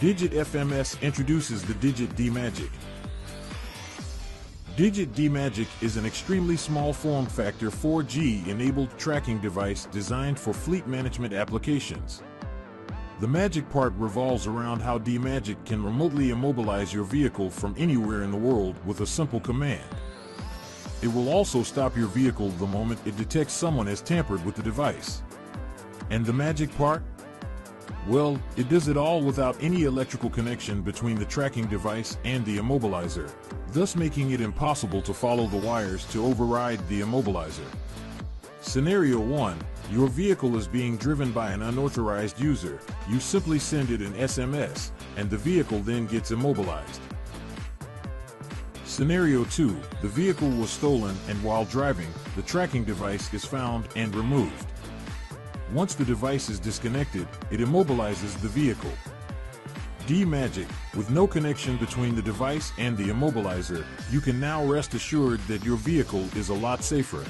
Digit FMS introduces the Digit D-Magic. Digit D-Magic is an extremely small form factor 4G-enabled tracking device designed for fleet management applications. The magic part revolves around how D-Magic can remotely immobilize your vehicle from anywhere in the world with a simple command. It will also stop your vehicle the moment it detects someone has tampered with the device. And the magic part? Well, it does it all without any electrical connection between the tracking device and the immobilizer, thus making it impossible to follow the wires to override the immobilizer. Scenario 1. Your vehicle is being driven by an unauthorized user. You simply send it an SMS, and the vehicle then gets immobilized. Scenario 2. The vehicle was stolen, and while driving, the tracking device is found and removed. Once the device is disconnected, it immobilizes the vehicle. D-Magic, with no connection between the device and the immobilizer, you can now rest assured that your vehicle is a lot safer.